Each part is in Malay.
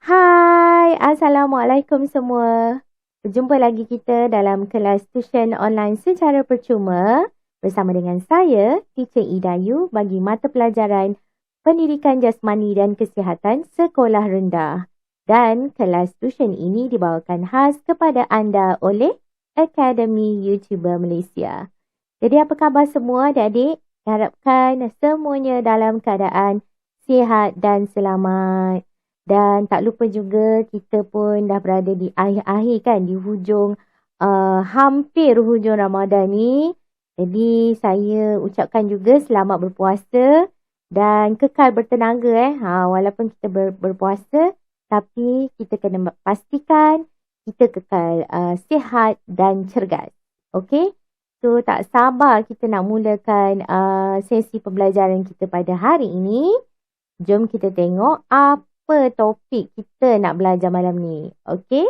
Hai, Assalamualaikum semua. Berjumpa lagi kita dalam kelas tuition online secara percuma bersama dengan saya, Teacher Idayu bagi mata pelajaran Pendidikan Jasmani dan Kesihatan Sekolah Rendah. Dan kelas tuition ini dibawakan khas kepada anda oleh Akademi YouTuber Malaysia. Jadi apa khabar semua adik-adik? Harapkan semuanya dalam keadaan sihat dan selamat. Dan tak lupa juga kita pun dah berada di akhir-akhir kan, di hujung, hampir hujung Ramadan ni. Jadi saya ucapkan juga selamat berpuasa dan kekal bertenaga walaupun kita berpuasa, tapi kita kena pastikan kita kekal sihat dan cergas. Okey? So tak sabar kita nak mulakan sesi pembelajaran kita pada hari ini. Jom kita tengok apa topik kita nak belajar malam ni. Okey?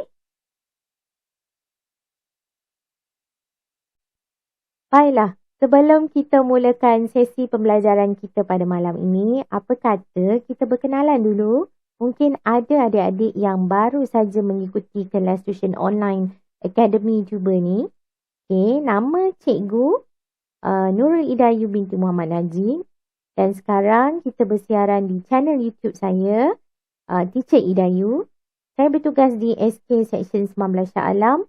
Baiklah, sebelum kita mulakan sesi pembelajaran kita pada malam ini, apa kata kita berkenalan dulu? Mungkin ada adik-adik yang baru saja mengikuti kelas tuition online Akademi YouTuber ni. Okey, nama cikgu Nurul Idayu binti Muhammad Najib. Dan sekarang kita bersiaran di channel YouTube saya, Teacher Idayu. Saya bertugas di SK Seksyen 19 Shah Alam,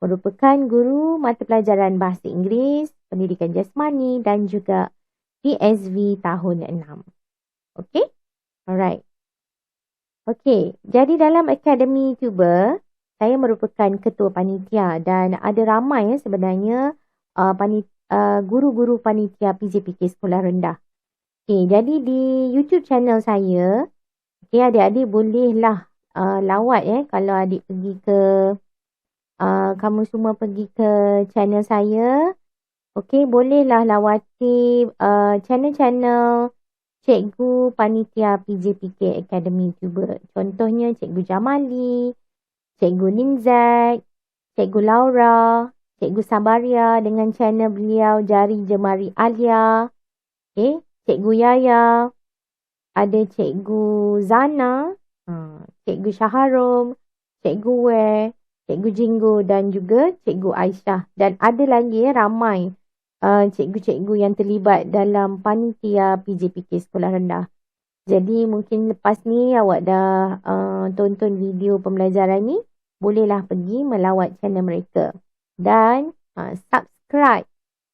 merupakan guru mata pelajaran Bahasa Inggeris, Pendidikan Jasmani dan juga PSV tahun 6. Okey? Alright. Okey, jadi dalam Akademi YouTuber, saya merupakan ketua panitia dan ada ramai sebenarnya guru-guru panitia PJPK Sekolah Rendah. Okey, jadi di YouTube channel saya, okey, adik-adik bolehlah lawat kalau adik pergi ke kamu semua pergi ke channel saya. Okey, bolehlah lawati channel-channel cikgu panitia PJPK Akademi YouTuber. Contohnya Cikgu Jamali, Cikgu Ninzak, Cikgu Laura, Cikgu Sabaria dengan channel beliau Jari Jemari Alia. Okey, Cikgu Yaya, ada Cikgu Zana, Cikgu Syaharum, Cikgu Ware, Cikgu Jinggo dan juga Cikgu Aisyah. Dan ada lagi ramai cikgu-cikgu yang terlibat dalam panitia PJPK Sekolah Rendah. Jadi mungkin lepas ni awak dah tonton video pembelajaran ni, bolehlah pergi melawat channel mereka. Dan subscribe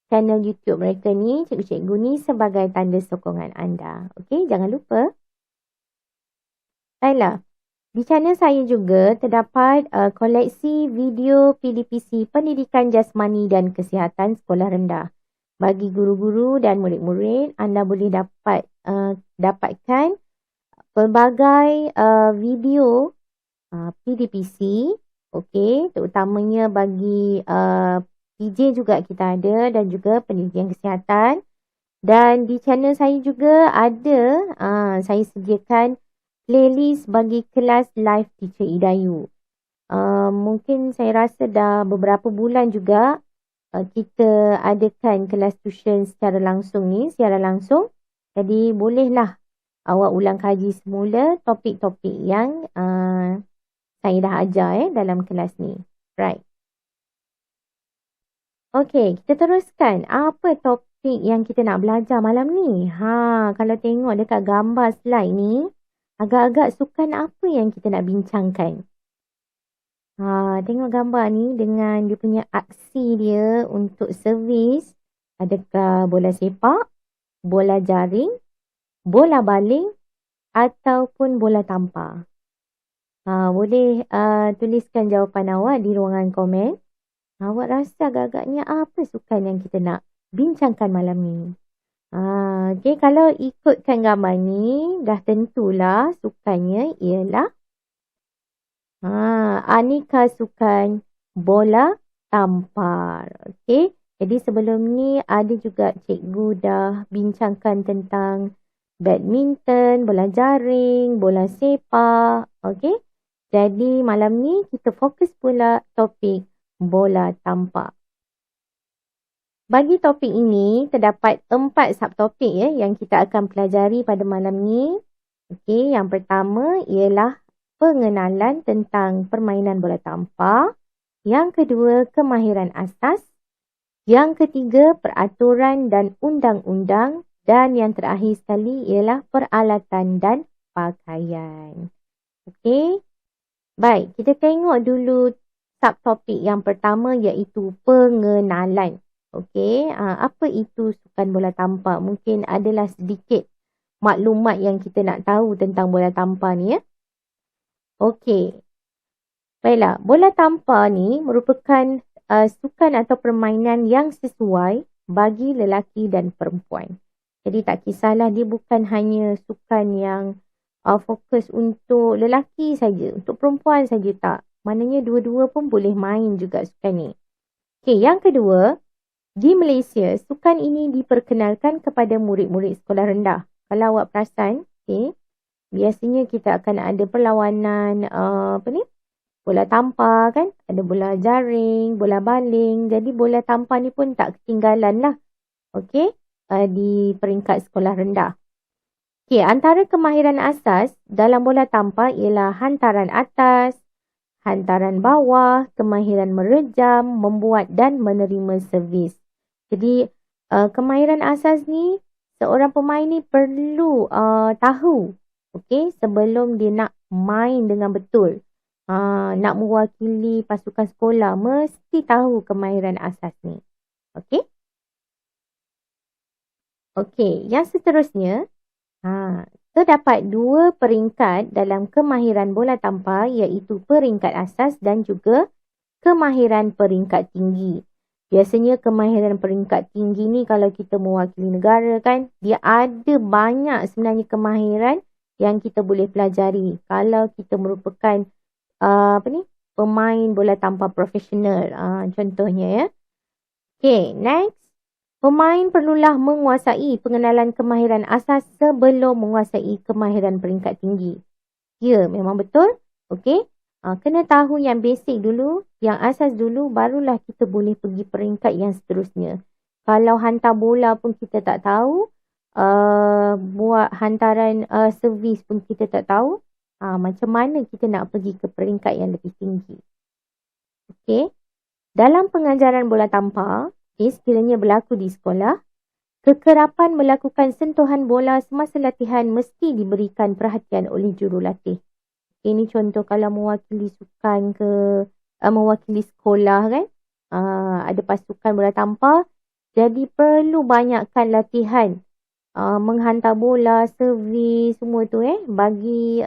channel YouTube mereka ni, cikgu-cikgu ni sebagai tanda sokongan anda. Okey, jangan lupa. Baiklah. Di channel saya juga terdapat koleksi video PDPC Pendidikan Jasmani dan Kesihatan Sekolah Rendah. Bagi guru-guru dan murid-murid, anda boleh dapatkan pelbagai video PDPC. Okey, terutamanya bagi PJ juga kita ada dan juga pendidikan kesihatan. Dan di channel saya juga ada, saya sediakan playlist bagi kelas live Teacher Idayu. Mungkin saya rasa dah beberapa bulan juga kita adakan kelas tuition secara langsung ni, secara langsung. Jadi bolehlah awak ulang kaji semula topik-topik yang saya dah ajar dalam kelas ni. Right. Okey, kita teruskan. Apa topik yang kita nak belajar malam ni? Kalau tengok dekat gambar slide ni, agak-agak sukan apa yang kita nak bincangkan? Tengok gambar ni dengan dia punya aksi dia untuk servis. Adakah bola sepak, bola jaring, bola baling ataupun bola tampar? Boleh tuliskan jawapan awak di ruangan komen. Awak rasa agak-agaknya apa sukan yang kita nak bincangkan malam ni? Okay, kalau ikutkan gambar ni, dah tentulah sukannya ialah aneka sukan bola tampar. Okay, jadi sebelum ni ada juga cikgu dah bincangkan tentang badminton, bola jaring, bola sepak. Okay, jadi malam ni kita fokus pula topik bola tampar. Bagi topik ini, terdapat 4 subtopik yang kita akan pelajari pada malam ni. Okey, yang pertama ialah pengenalan tentang permainan bola tampar. Yang kedua, kemahiran asas. Yang ketiga, peraturan dan undang-undang. Dan yang terakhir sekali ialah peralatan dan pakaian. Okey. Baik, kita tengok dulu subtopik yang pertama iaitu pengenalan. Okey, apa itu sukan bola tampar? Mungkin adalah sedikit maklumat yang kita nak tahu tentang bola tampar ni ya. Okey. Baiklah, bola tampar ni merupakan sukan atau permainan yang sesuai bagi lelaki dan perempuan. Jadi tak kisahlah, dia bukan hanya sukan yang fokus untuk lelaki saja, untuk perempuan saja tak. Maknanya dua-dua pun boleh main juga sukan ni. Okey, yang kedua, di Malaysia sukan ini diperkenalkan kepada murid-murid sekolah rendah. Kalau awak perasan, okey, biasanya kita akan ada perlawanan bola tampar kan, ada bola jaring, bola baling. Jadi bola tampar ni pun tak ketinggalan lah. Okey, di peringkat sekolah rendah. Okey, antara kemahiran asas dalam bola tampar ialah hantaran atas, hantaran bawah, kemahiran merejam, membuat dan menerima servis. Jadi kemahiran asas ni seorang pemain ni perlu tahu, okey, sebelum dia nak main dengan betul. Nak mewakili pasukan sekolah mesti tahu kemahiran asas ni. Okey. Okey, yang seterusnya, terdapat 2 peringkat dalam kemahiran bola tampar iaitu peringkat asas dan juga kemahiran peringkat tinggi. Biasanya kemahiran peringkat tinggi ni kalau kita mewakili negara kan, dia ada banyak sebenarnya kemahiran yang kita boleh pelajari kalau kita merupakan pemain bola tampar profesional. Contohnya ya. Okay, next. Pemain perlulah menguasai pengenalan kemahiran asas sebelum menguasai kemahiran peringkat tinggi. Ya, memang betul. Okey. Kena tahu yang basic dulu, yang asas dulu, barulah kita boleh pergi peringkat yang seterusnya. Kalau hantar bola pun kita tak tahu, buat hantaran servis pun kita tak tahu, macam mana kita nak pergi ke peringkat yang lebih tinggi. Okey. Dalam pengajaran bola tampar, sekiranya berlaku di sekolah, kekerapan melakukan sentuhan bola semasa latihan mesti diberikan perhatian oleh jurulatih. Ini contoh kalau mewakili sukan mewakili sekolah kan, ada pasukan bola tampar, jadi perlu banyakkan latihan menghantar bola, servis, semua tu bagi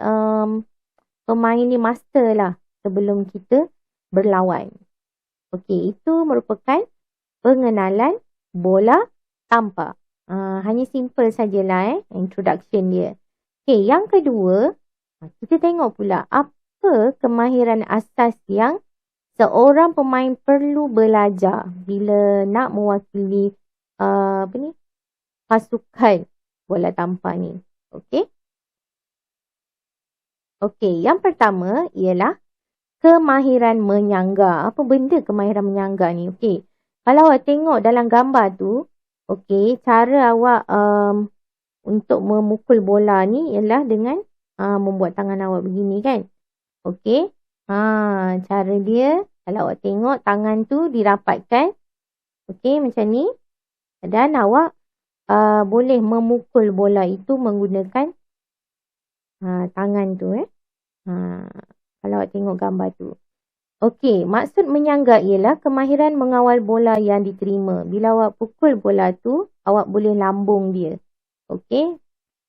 pemain ni master lah sebelum kita berlawan. Okey, itu merupakan pengenalan bola tampar. Hanya simple sajalah introduction dia. Okey, yang kedua, kita tengok pula apa kemahiran asas yang seorang pemain perlu belajar bila nak mewakili pasukan bola tampar ni. Okey. Okey, yang pertama ialah kemahiran menyangga. Apa benda kemahiran menyangga ni? Okey. Kalau awak tengok dalam gambar tu, okey, cara awak untuk memukul bola ni ialah dengan membuat tangan awak begini kan. Okey. Cara dia, kalau awak tengok tangan tu dirapatkan. Okey, macam ni. Dan awak boleh memukul bola itu menggunakan tangan tu. Kalau awak tengok gambar tu. Okey, maksud menyangga ialah kemahiran mengawal bola yang diterima. Bila awak pukul bola tu, awak boleh lambung dia. Okey.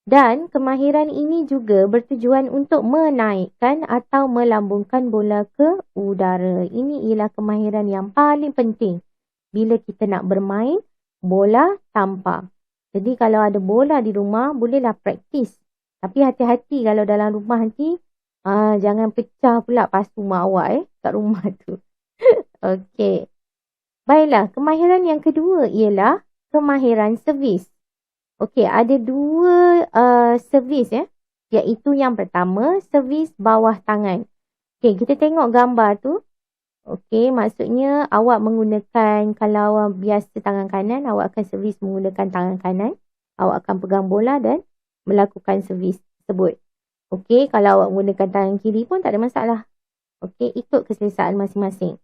Dan kemahiran ini juga bertujuan untuk menaikkan atau melambungkan bola ke udara. Ini ialah kemahiran yang paling penting bila kita nak bermain bola tampar. Jadi kalau ada bola di rumah, bolehlah praktis. Tapi hati-hati kalau dalam rumah nanti, jangan pecah pula pasu mak awak kat rumah tu. Okey. Baiklah, kemahiran yang kedua ialah kemahiran servis. Okey, ada 2 servis iaitu yang pertama, servis bawah tangan. Okey, kita tengok gambar tu. Okey, maksudnya awak menggunakan, kalau awak biasa tangan kanan, awak akan servis menggunakan tangan kanan. Awak akan pegang bola dan melakukan servis tersebut. Okey, kalau awak gunakan tangan kiri pun tak ada masalah. Okey, ikut keselesaan masing-masing.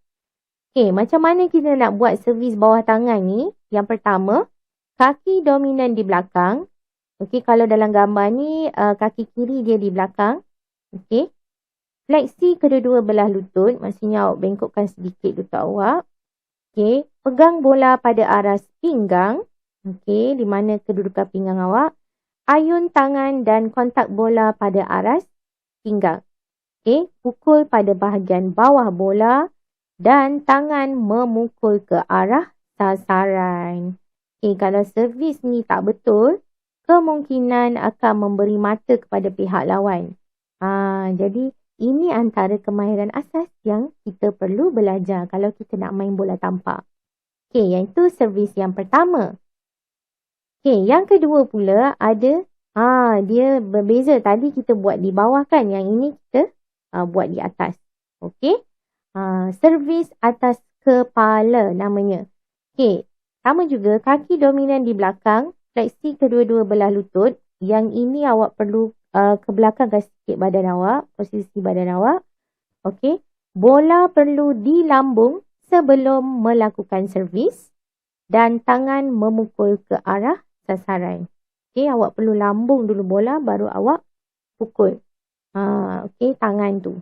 Okey, macam mana kita nak buat servis bawah tangan ni? Yang pertama, kaki dominan di belakang. Okey, kalau dalam gambar ni, kaki kiri dia di belakang. Okey. Fleksi kedua-dua belah lutut. Maksudnya awak bengkokkan sedikit lutut awak. Okey. Pegang bola pada arah pinggang. Okey, di mana kedudukan pinggang awak. Ayun tangan dan kontak bola pada aras pinggang. Okey, pukul pada bahagian bawah bola dan tangan memukul ke arah sasaran. Okey, kalau servis ni tak betul, kemungkinan akan memberi mata kepada pihak lawan. Jadi ini antara kemahiran asas yang kita perlu belajar kalau kita nak main bola tampar. Okey, iaitu servis yang pertama. Okey, yang kedua pula ada, dia berbeza. Tadi kita buat di bawah kan, yang ini kita buat di atas. Okey, servis atas kepala namanya. Okey, sama juga kaki dominan di belakang, fleksi kedua-dua belah lutut. Yang ini awak perlu ke belakangkan sikit badan awak, posisi badan awak. Okey, bola perlu dilambung sebelum melakukan servis dan tangan memukul ke arah sasaran. Okey, awak perlu lambung dulu bola baru awak pukul. Okey, tangan tu.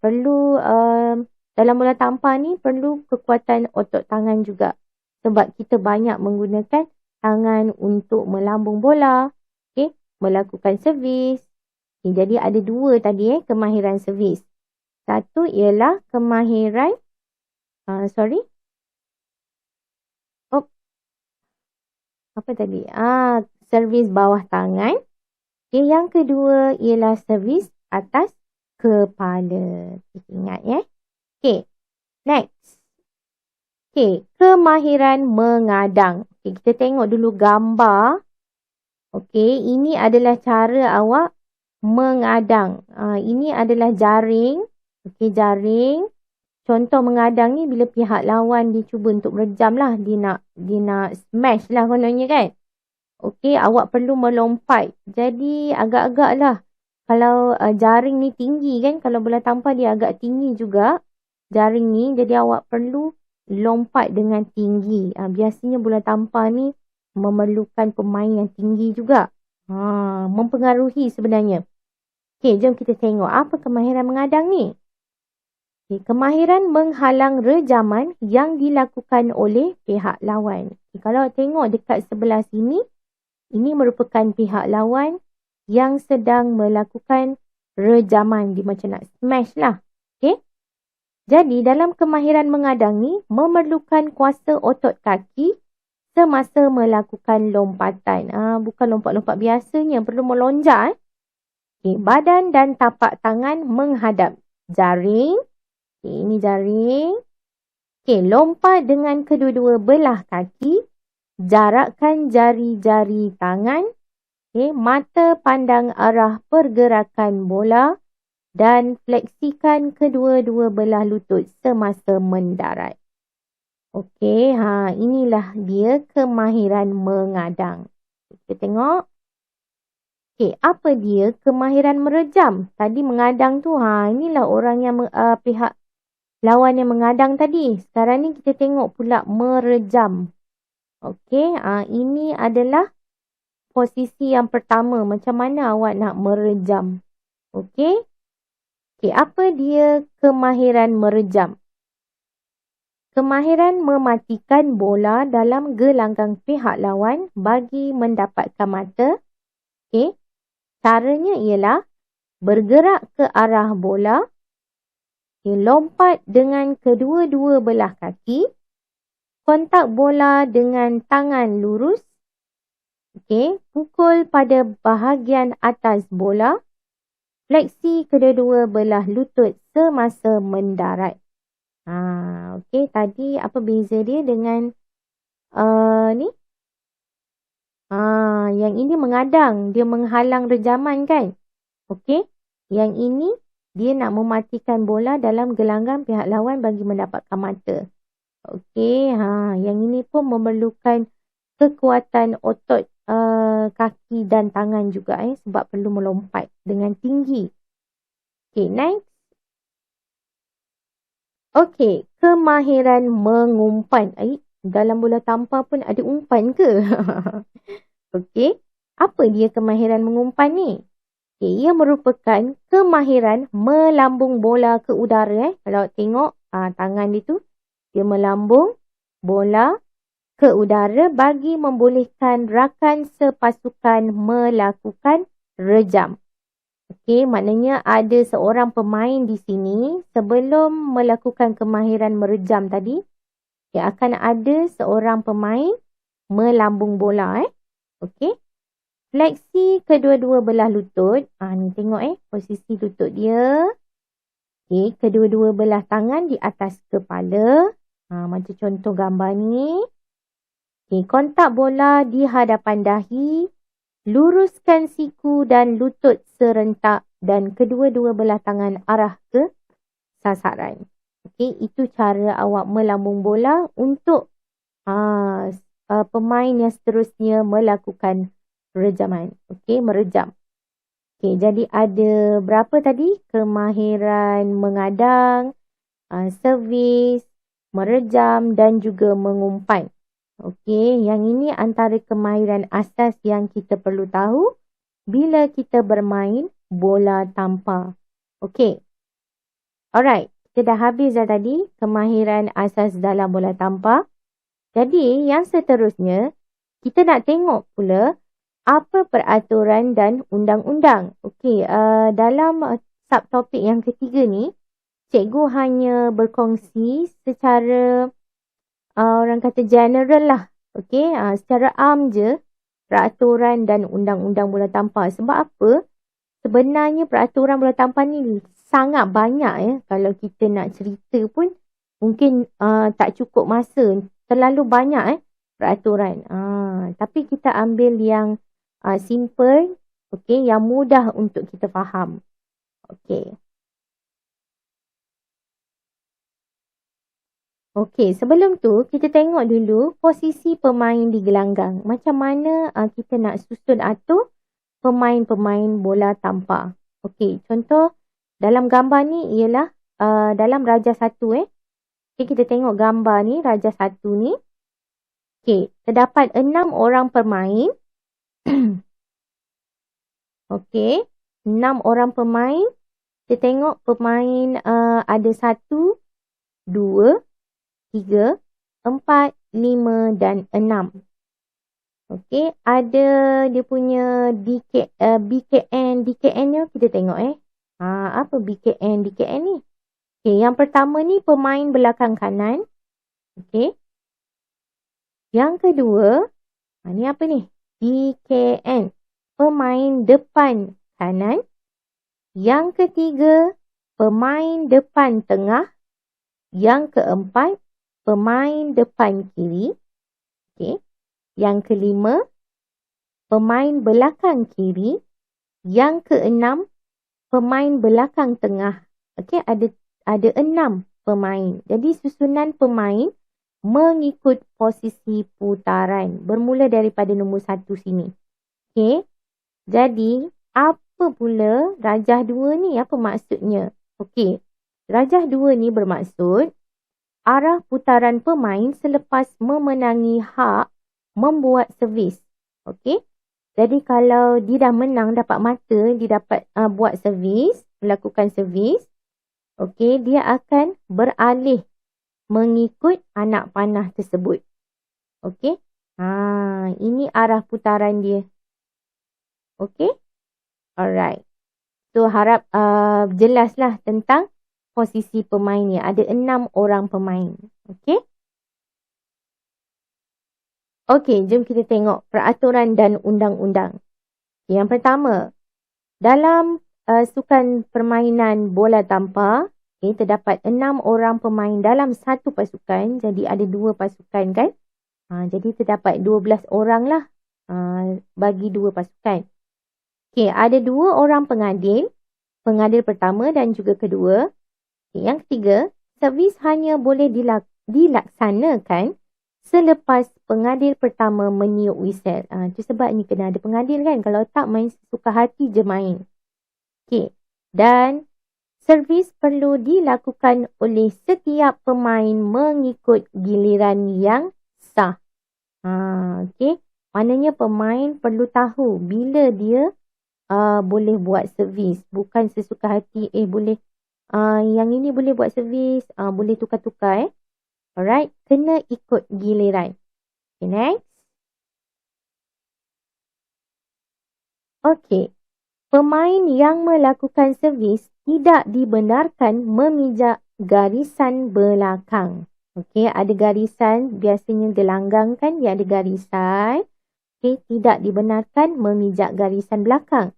Perlu dalam bola tampar ni perlu kekuatan otot tangan juga. Sebab kita banyak menggunakan tangan untuk melambung bola. Okey, melakukan servis. Okay, jadi ada dua tadi kemahiran servis. Satu ialah kemahiran apa tadi? Servis bawah tangan. Okay, yang kedua ialah servis atas kepala. Ingat ya. Okay, next. Okay, kemahiran mengadang. Okay, kita tengok dulu gambar. Okay, ini adalah cara awak mengadang. Ini adalah jaring. Okay, jaring. Contoh mengadang ni bila pihak lawan dia cuba untuk merejam lah. Dia nak smash lah kononnya kan. Okey, awak perlu melompat. Jadi agak-agak lah. Kalau jaring ni tinggi kan. Kalau bola tampar dia agak tinggi juga. Jaring ni. Jadi awak perlu lompat dengan tinggi. Biasanya bola tampar ni memerlukan pemain yang tinggi juga. Mempengaruhi sebenarnya. Okey, jom kita tengok apa kemahiran mengadang ni. Okay, kemahiran menghalang rejaman yang dilakukan oleh pihak lawan. Okay, kalau tengok dekat sebelah sini, ini merupakan pihak lawan yang sedang melakukan rejaman. Dia macam nak smash lah. Okay? Jadi dalam kemahiran mengadang ni, memerlukan kuasa otot kaki semasa melakukan lompatan. Bukan lompat-lompat biasanya, perlu melonjak. Okay, badan dan tapak tangan menghadap jaring. Okay, ini jaring. Okay, lompat dengan kedua-dua belah kaki. Jarakkan jari-jari tangan. Okay, mata pandang arah pergerakan bola. Dan fleksikan kedua-dua belah lutut semasa mendarat. Okey, inilah dia kemahiran mengadang. Kita tengok. Okey, apa dia kemahiran merejam? Tadi mengadang tu, inilah orang yang pihak lawan yang mengadang tadi. Sekarang ni kita tengok pula merejam. Okey, ini adalah posisi yang pertama. Macam mana awak nak merejam? Okey. Okey, apa dia kemahiran merejam? Kemahiran mematikan bola dalam gelanggang pihak lawan bagi mendapatkan mata. Okey. Caranya ialah bergerak ke arah bola. Okay, lompat dengan kedua-dua belah kaki. Kontak bola dengan tangan lurus. Okay, pukul pada bahagian atas bola. Fleksi kedua-dua belah lutut semasa mendarat. Okay, tadi apa beza dia dengan ni? Yang ini mengadang. Dia menghalang rejaman kan? Okay, yang ini dia nak mematikan bola dalam gelanggang pihak lawan bagi mendapatkan mata. Okey, yang ini pun memerlukan kekuatan otot kaki dan tangan juga sebab perlu melompat dengan tinggi. Okay, next. Okay, kemahiran mengumpan. Dalam bola tampar pun ada umpan ke? Okay, apa dia kemahiran mengumpan ni? Okay, ia merupakan kemahiran melambung bola ke udara. Kalau tengok tangan dia tu, dia melambung bola ke udara bagi membolehkan rakan sepasukan melakukan rejam. Okey, maknanya ada seorang pemain di sini sebelum melakukan kemahiran merejam tadi, akan ada seorang pemain melambung bola. Okey. Fleksi kedua-dua belah lutut. Ni tengok posisi lutut dia. Okey, kedua-dua belah tangan di atas kepala. Macam contoh gambar ni. Okey, kontak bola di hadapan dahi. Luruskan siku dan lutut serentak dan kedua-dua belah tangan arah ke sasaran. Okey, itu cara awak melambung bola untuk pemain yang seterusnya melakukan rejaman. Okey, merejam. Okey, jadi ada berapa tadi? Kemahiran mengadang, servis, merejam dan juga mengumpan. Okey, yang ini antara kemahiran asas yang kita perlu tahu bila kita bermain bola tampar. Okey. Alright, kita dah habis dah tadi kemahiran asas dalam bola tampar. Jadi, yang seterusnya, kita nak tengok pula apa peraturan dan undang-undang. Okey, dalam subtopik yang ketiga ni, cikgu hanya berkongsi secara orang kata general lah. Okey, secara am je peraturan dan undang-undang bola tampar. Sebab apa? Sebenarnya peraturan bola tampar ni sangat banyak Kalau kita nak cerita pun mungkin tak cukup masa. Terlalu banyak peraturan. Tapi kita ambil yang simple, okey, yang mudah untuk kita faham. Okey. Okey, sebelum tu kita tengok dulu posisi pemain di gelanggang. Macam mana kita nak susun atur pemain-pemain bola tampar. Okey, contoh dalam gambar ni ialah dalam Raja 1 Okey, kita tengok gambar ni, Raja 1 ni. Okey, terdapat 6 orang pemain. Okey, 6 orang pemain. Kita tengok pemain ada 1, 2, 3, 4, 5 dan 6. Okey, ada dia punya BKN ni kita tengok apa BKN ni? Okey, yang pertama ni pemain belakang kanan. Okey. Yang kedua, ni apa ni? BKN, pemain depan kanan. Yang ketiga, pemain depan tengah. Yang keempat, pemain depan kiri. Okey. Yang kelima, pemain belakang kiri. Yang keenam, pemain belakang tengah. Okey, ada 6 pemain. Jadi susunan pemain mengikut posisi putaran. Bermula daripada nombor 1 sini. Okey. Jadi, apa pula Rajah 2 ni? Apa maksudnya? Okey. Rajah 2 ni bermaksud arah putaran pemain selepas memenangi hak membuat servis. Okey. Jadi kalau dia dah menang dapat mata, dia dapat buat servis, melakukan servis. Okey, dia akan beralih mengikut anak panah tersebut. Okey. Ini arah putaran dia. Okey. Alright. So harap jelaslah tentang posisi pemain ni. Ada 6 orang pemain. Okey. Okey, jom kita tengok peraturan dan undang-undang. Yang pertama, dalam sukan permainan bola tampar, terdapat 6 orang pemain dalam satu pasukan. Jadi ada 2 pasukan kan. Jadi terdapat 12 orang lah bagi 2 pasukan. Okey, ada 2 orang pengadil. Pengadil pertama dan juga kedua. Yang ketiga, servis hanya boleh dilaksanakan selepas pengadil pertama meniup whistle. Itu sebabnya kena ada pengadil kan. Kalau tak, main suka hati je main. Okey. Dan servis perlu dilakukan oleh setiap pemain mengikut giliran yang sah. Okey. Maknanya pemain perlu tahu bila dia boleh buat servis. Bukan sesuka hati. Boleh. Yang ini boleh buat servis. Boleh tukar-tukar. Alright. Kena ikut giliran. Okay, next. Okay. Pemain yang melakukan servis tidak dibenarkan memijak garisan belakang. Okey, ada garisan, biasanya gelanggang kan, dia ada garisan. Okey, tidak dibenarkan memijak garisan belakang.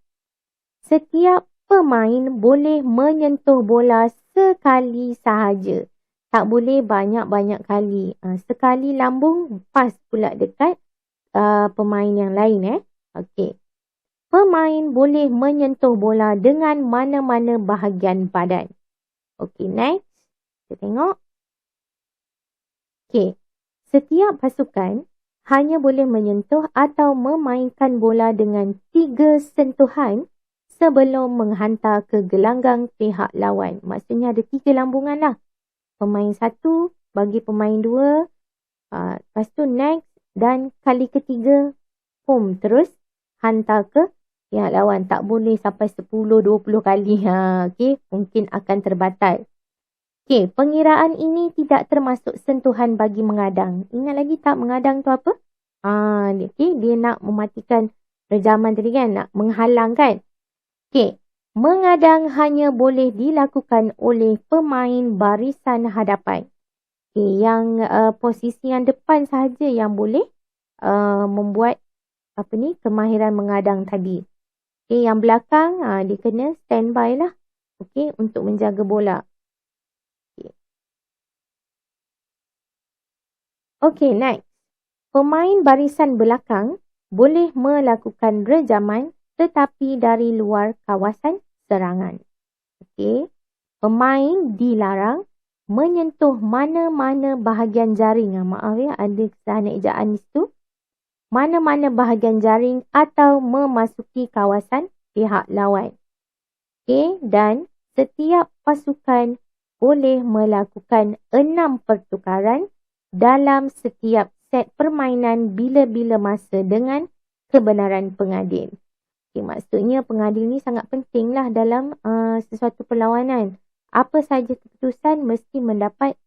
Setiap pemain boleh menyentuh bola sekali sahaja. Tak boleh banyak-banyak kali. Sekali lambung, pas pula dekat pemain yang lain. Okey. Pemain boleh menyentuh bola dengan mana-mana bahagian badan. Okey, next. Kita tengok. Okey. Setiap pasukan hanya boleh menyentuh atau memainkan bola dengan 3 sentuhan sebelum menghantar ke gelanggang pihak lawan. Maksudnya ada 3 lambungan lah. Pemain 1 bagi pemain 2. Lepas tu next. Dan kali ketiga, home terus hantar ke pihak lawan. Tak boleh sampai 10-20 kali. Okay. Mungkin akan terbatal. Okay. Pengiraan ini tidak termasuk sentuhan bagi mengadang. Ingat lagi tak mengadang tu apa? Okay. Dia nak mematikan rejaman tadi kan. Nak menghalang kan. Okay. Mengadang hanya boleh dilakukan oleh pemain barisan hadapan. Okay. Yang posisi yang depan sahaja yang boleh membuat kemahiran mengadang tadi. Okay, yang belakang dia kena standby lah. Okay, untuk menjaga bola. Okay, next. Pemain barisan belakang boleh melakukan rejaman tetapi dari luar kawasan serangan. Okay. Pemain dilarang menyentuh mana-mana bahagian jaring. Maaf ya, ada kesalahan ejaan di situ. Mana-mana bahagian jaring atau memasuki kawasan pihak lawan. Okay, dan setiap pasukan boleh melakukan 6 pertukaran dalam setiap set permainan bila-bila masa dengan kebenaran pengadil. Okay, maksudnya pengadil ni sangat penting lah dalam sesuatu perlawanan. Apa sahaja keputusan mesti mendapat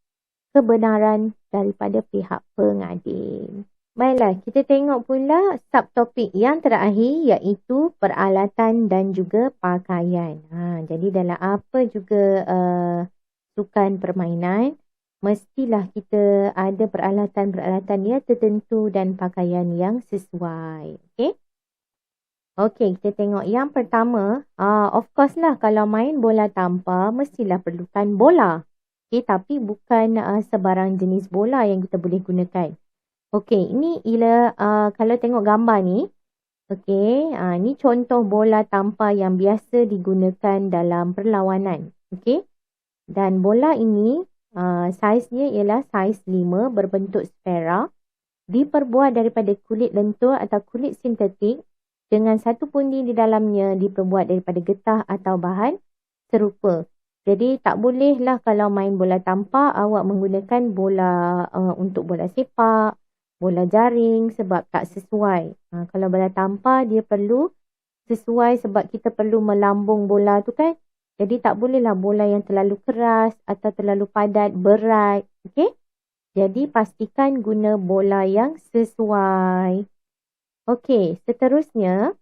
kebenaran daripada pihak pengadil. Baiklah, kita tengok pula subtopik yang terakhir iaitu peralatan dan juga pakaian. Jadi dalam apa juga sukan permainan, mestilah kita ada peralatan-peralatan yang tertentu dan pakaian yang sesuai. Okey, kita tengok yang pertama. Of course lah, kalau main bola tampar, mestilah perlukan bola. Tapi bukan sebarang jenis bola yang kita boleh gunakan. Okey, ini kalau tengok gambar ni. Okey, ni contoh bola tampar yang biasa digunakan dalam perlawanan. Okey. Dan bola ini saiznya ialah saiz 5 berbentuk sfera. Diperbuat daripada kulit lentur atau kulit sintetik dengan satu pundi di dalamnya diperbuat daripada getah atau bahan serupa. Jadi tak bolehlah kalau main bola tampar awak menggunakan bola untuk bola sepak, bola jaring sebab tak sesuai. Kalau bola tampar dia perlu sesuai sebab kita perlu melambung bola tu kan. Jadi tak bolehlah bola yang terlalu keras atau terlalu padat, berat. Okey? Jadi pastikan guna bola yang sesuai. Okey, seterusnya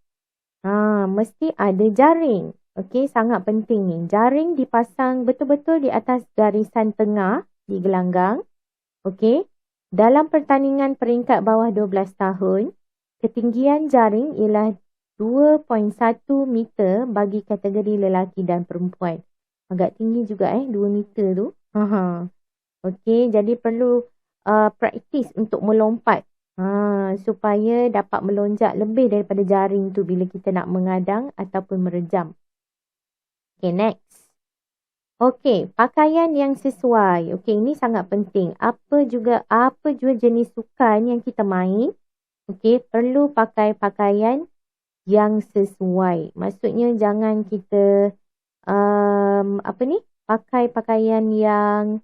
mesti ada jaring. Okey, sangat penting ni. Jaring dipasang betul-betul di atas garisan tengah di gelanggang. Okey. Dalam pertandingan peringkat bawah 12 tahun, ketinggian jaring ialah 2.1 meter bagi kategori lelaki dan perempuan. Agak tinggi juga 2 meter tu. Okey, jadi perlu praktis untuk melompat. Supaya dapat melonjak lebih daripada jaring tu bila kita nak mengadang ataupun merejam. Okay, next. Okey, pakaian yang sesuai. Okey, ini sangat penting. Apa juga jenis sukan yang kita main, okey, perlu pakai pakaian yang sesuai. Maksudnya jangan kita pakai pakaian yang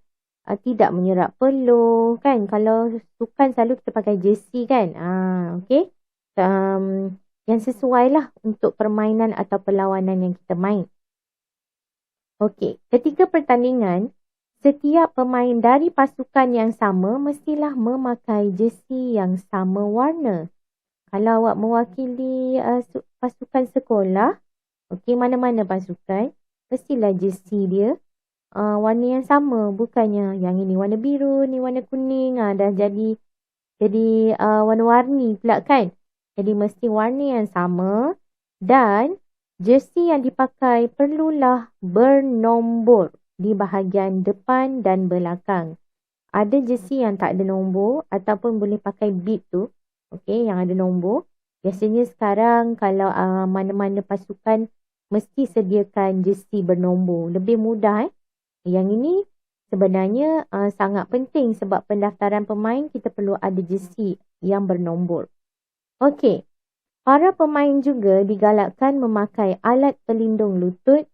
tidak menyerap peluh kan. Kalau sukan selalu kita pakai jersey kan. Okey. Yang sesuai lah untuk permainan atau perlawanan yang kita main. Okey, ketika pertandingan, setiap pemain dari pasukan yang sama mestilah memakai jersey yang sama warna. Kalau awak mewakili pasukan sekolah, okey, mana-mana pasukan, mestilah jersey dia warna yang sama. Bukannya yang ini warna biru, ni warna kuning. Dah jadi warna-warni pula kan. Jadi mesti warna yang sama dan jersey yang dipakai perlulah bernombor di bahagian depan dan belakang. Ada jersey yang tak ada nombor ataupun boleh pakai bib tu, okey, yang ada nombor. Biasanya sekarang kalau mana-mana pasukan mesti sediakan jersey bernombor. Lebih mudah Yang ini sebenarnya sangat penting sebab pendaftaran pemain kita perlu ada jersey yang bernombor. Okey. Para pemain juga digalakkan memakai alat pelindung lutut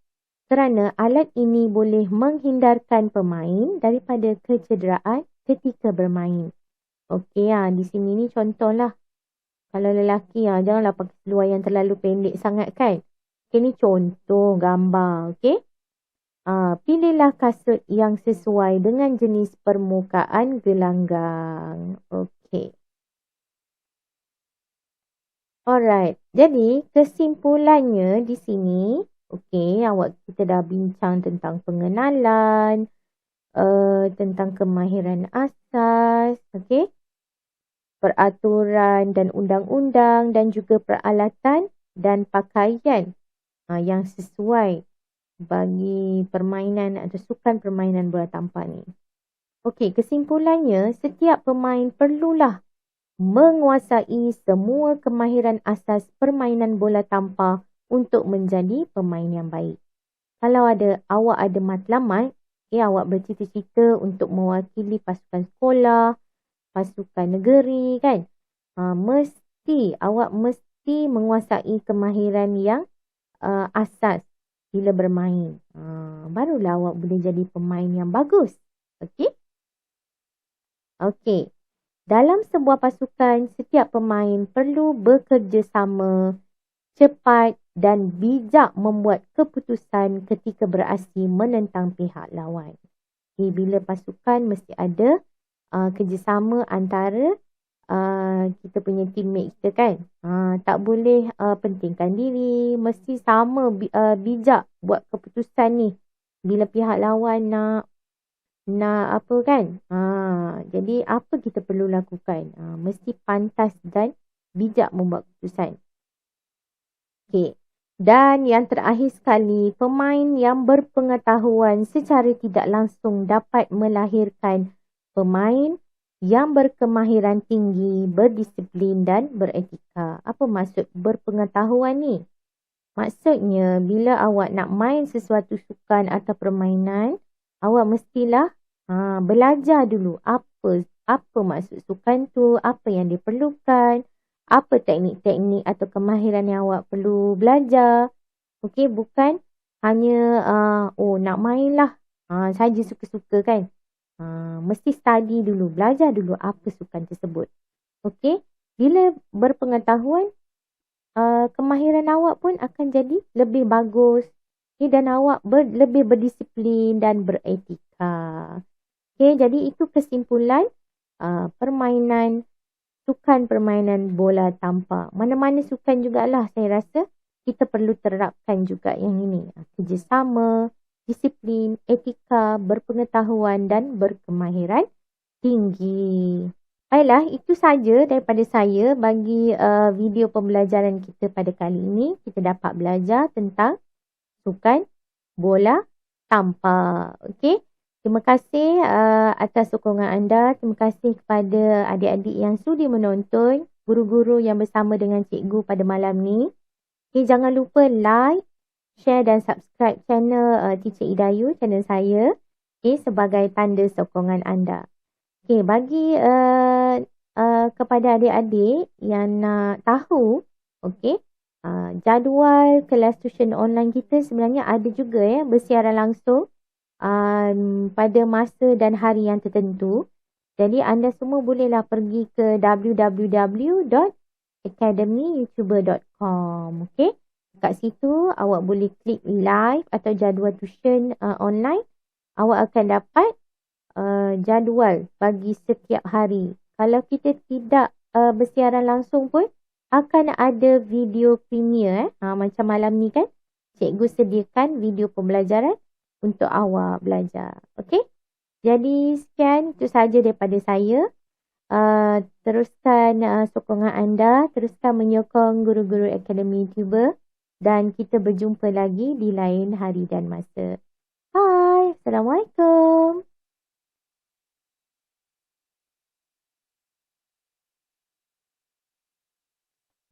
kerana alat ini boleh menghindarkan pemain daripada kecederaan ketika bermain. Okey, di sini ni contohlah. Kalau lelaki janganlah pakai seluar yang terlalu pendek sangat kan. Okay, ni contoh gambar. Okey. Pilihlah kasut yang sesuai dengan jenis permukaan gelanggang. Okey. Alright, jadi kesimpulannya di sini, okey, kita dah bincang tentang pengenalan, tentang kemahiran asas, okey, peraturan dan undang-undang dan juga peralatan dan pakaian yang sesuai bagi permainan atau sukan permainan bola tampar ni. Okey, kesimpulannya setiap pemain perlulah menguasai semua kemahiran asas permainan bola tampar untuk menjadi pemain yang baik. Kalau awak ada matlamat, awak bercita-cita untuk mewakili pasukan sekolah, pasukan negeri kan. Awak mesti menguasai kemahiran yang asas bila bermain. Barulah awak boleh jadi pemain yang bagus. Okey? Okey. Dalam sebuah pasukan, setiap pemain perlu bekerjasama, cepat dan bijak membuat keputusan ketika beraksi menentang pihak lawan. Bila pasukan mesti ada kerjasama antara kita punya teammate kita kan. Tak boleh pentingkan diri, mesti sama bijak buat keputusan ni. Bila pihak lawan nak apa kan. Jadi apa kita perlu lakukan? Mesti pantas dan bijak membuat keputusan. Okey. Dan yang terakhir sekali, pemain yang berpengetahuan secara tidak langsung dapat melahirkan pemain yang berkemahiran tinggi, berdisiplin dan beretika. Apa maksud berpengetahuan ni? Maksudnya bila awak nak main sesuatu sukan atau permainan, awak mestilah belajar dulu apa maksud sukan tu, apa yang diperlukan, apa teknik-teknik atau kemahiran yang awak perlu belajar. Okey, bukan hanya nak main lah saja suka-suka kan. Mesti study dulu, belajar dulu apa sukan tersebut. Okey, bila berpengetahuan, kemahiran awak pun akan jadi lebih bagus. Dan awak lebih berdisiplin dan beretika. Okay, jadi itu kesimpulan sukan permainan bola tampar. Mana-mana sukan jugalah saya rasa kita perlu terapkan juga yang ini. Kerjasama, disiplin, etika, berpengetahuan dan berkemahiran tinggi. Baiklah, itu saja daripada saya bagi video pembelajaran kita pada kali ini. Kita dapat belajar tentang sukan bola tampar. Okey. Terima kasih atas sokongan anda. Terima kasih kepada adik-adik yang sudi menonton, guru-guru yang bersama dengan cikgu pada malam ni. Okay, jangan lupa like, share dan subscribe channel Teacher Idayu, channel saya. Okay, sebagai tanda sokongan anda. Okay, bagi kepada adik-adik yang nak tahu, okay, jadual kelas tuition online kita sebenarnya ada juga ya, bersiaran langsung pada masa dan hari yang tertentu. Jadi anda semua bolehlah pergi ke www.academyyoutuber.com. Okay, kat situ awak boleh klik live atau jadual tuition online. Awak akan dapat jadual bagi setiap hari. Kalau kita tidak bersiaran langsung pun akan ada video premier. Macam malam ni kan, cikgu sediakan video pembelajaran untuk awak belajar. Okey? Jadi sekian, itu sahaja daripada saya. Teruskan sokongan anda, teruskan menyokong guru-guru Akademi YouTuber, dan kita berjumpa lagi di lain hari dan masa. Hai, Assalamualaikum.